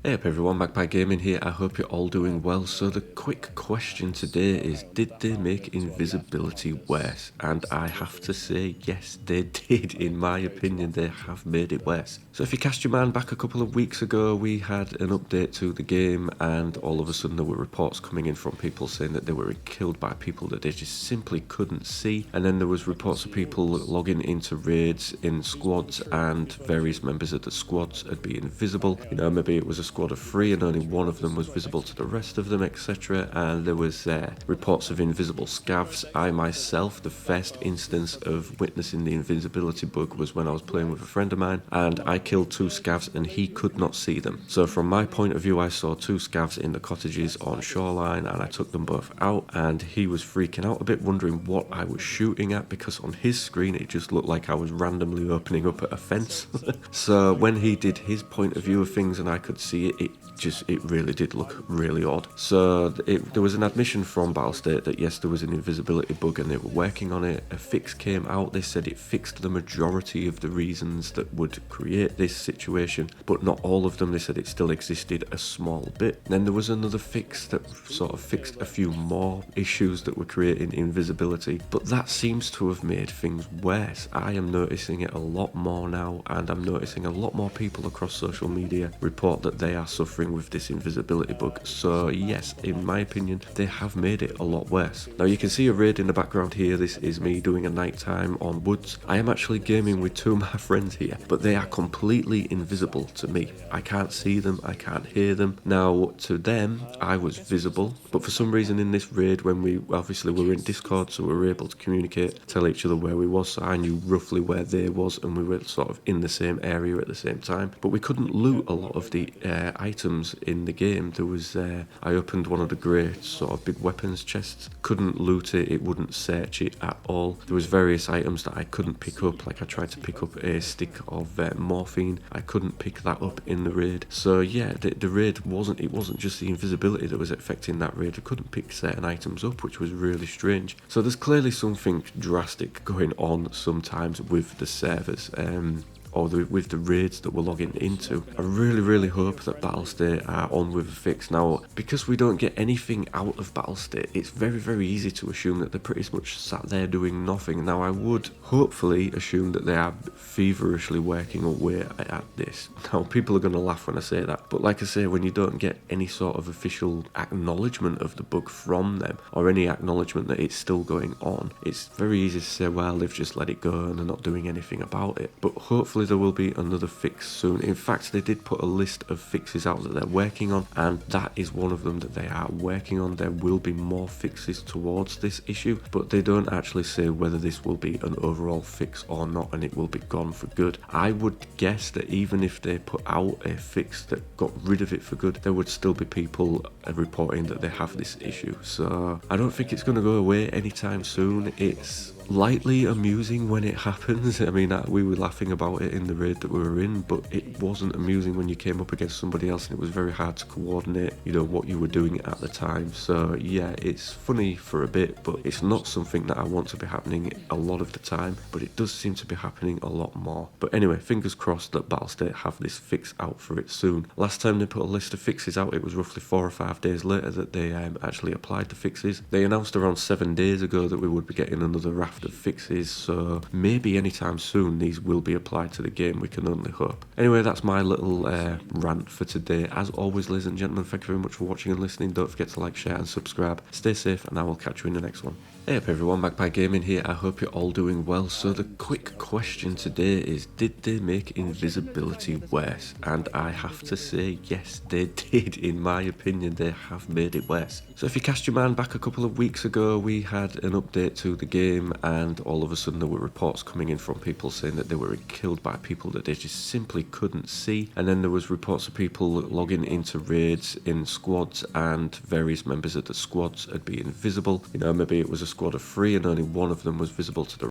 Hey up everyone, Magpie Gaming here. I hope you're all doing well. So the quick question today is, did they make invisibility worse? And I have to say, yes, they did. In my opinion, they have made it worse. So if you cast your mind back a couple of weeks ago, we had an update to the game and all of a sudden there were reports coming in from people saying that they were killed by people that they just simply couldn't see. And then there was reports of people logging into raids in squads and various members of the squads had been invisible. You know, maybe it was a squad of 3 and only one of them was visible to the rest of them, etc. And there was reports of invisible scavs. I myself, the first instance of witnessing the invisibility bug was when I was playing with a friend of mine and I killed 2 scavs and he could not see them. So from my point of view, I saw 2 scavs in the cottages on Shoreline and I took them both out and he was freaking out a bit, wondering what I was shooting at because on his screen it just looked like I was randomly opening up at a fence. So when he did his point of view of things and I could see it, it really did look really odd. So there was an admission from Battlestate that yes, there was an invisibility bug and they were working on it. A fix came out. They said it fixed the majority of the reasons that would create this situation, but not all of them. They said it still existed a small bit. Then there was another fix that sort of fixed a few more issues that were creating invisibility, but that seems to have made things worse. I am noticing it a lot more now, and I'm noticing a lot more people across social media report that they are suffering with this invisibility bug. So yes, in my opinion, they have made it a lot worse. Now you can see a raid in the background here. This is me doing a nighttime on woods. I am actually gaming with 2 of my friends here, but they are completely invisible to me. I can't see them, I can't hear them. Now to them, I was visible, but for some reason in this raid, when we obviously were in Discord, so we were able to communicate, tell each other where we was, so I knew roughly where they was and we were sort of in the same area at the same time, but we couldn't loot a lot of the items in the game. There was I opened one of the grey sort of big weapons chests, couldn't loot it, it wouldn't search it at all. There was various items that I couldn't pick up, like I tried to pick up a stick of morphine, I couldn't pick that up in the raid. So yeah, the raid wasn't just the invisibility that was affecting that raid. I couldn't pick certain items up, which was really strange. So there's clearly something drastic going on sometimes with the servers. Or with the raids that we're logging into. I really hope that Battlestate are on with a fix. Now, because we don't get anything out of Battlestate, it's very easy to assume that they're pretty much sat there doing nothing. Now, I would hopefully assume that they are feverishly working away at this. Now, people are going to laugh when I say that, but like I say, when you don't get any sort of official acknowledgement of the bug from them, or any acknowledgement that it's still going on, it's very easy to say, well, they've just let it go and they're not doing anything about it. But hopefully there will be another fix soon. In fact, they did put a list of fixes out that they're working on, and that is one of them that they are working on. There will be more fixes towards this issue, but they don't actually say whether this will be an overall fix or not, and it will be gone for good. I would guess that even if they put out a fix that got rid of it for good, there would still be people reporting that they have this issue. So I don't think it's going to go away anytime soon. It's lightly amusing when it happens. I mean, we were laughing about it in the raid that we were in, but it wasn't amusing when you came up against somebody else and it was very hard to coordinate, you know, what you were doing at the time. So yeah, it's funny for a bit, but it's not something that I want to be happening a lot of the time, but it does seem to be happening a lot more. But anyway, fingers crossed that Battlestate have this fix out for it soon. Last time they put a list of fixes out, it was roughly 4 or 5 days later that they actually applied the fixes. They announced around 7 days ago that we would be getting another raft of fixes, so maybe anytime soon these will be applied to the game. We can only hope. Anyway, that's my little rant for today. As always, ladies and gentlemen, thank you very much for watching and listening. Don't forget to like, share and subscribe. Stay safe and I will catch you in the next one. Hey up everyone, Magpie Gaming here. I hope you're all doing well. So the quick question today is, did they make invisibility worse? And I have to say, yes, they did. In my opinion, they have made it worse. So if you cast your mind back a couple of weeks ago, we had an update to the game and all of a sudden there were reports coming in from people saying that they were killed by people that they just simply couldn't see. And then there was reports of people logging into raids in squads and various members of the squads had been invisible. You know, maybe it was a squad of 3 and only one of them was visible to the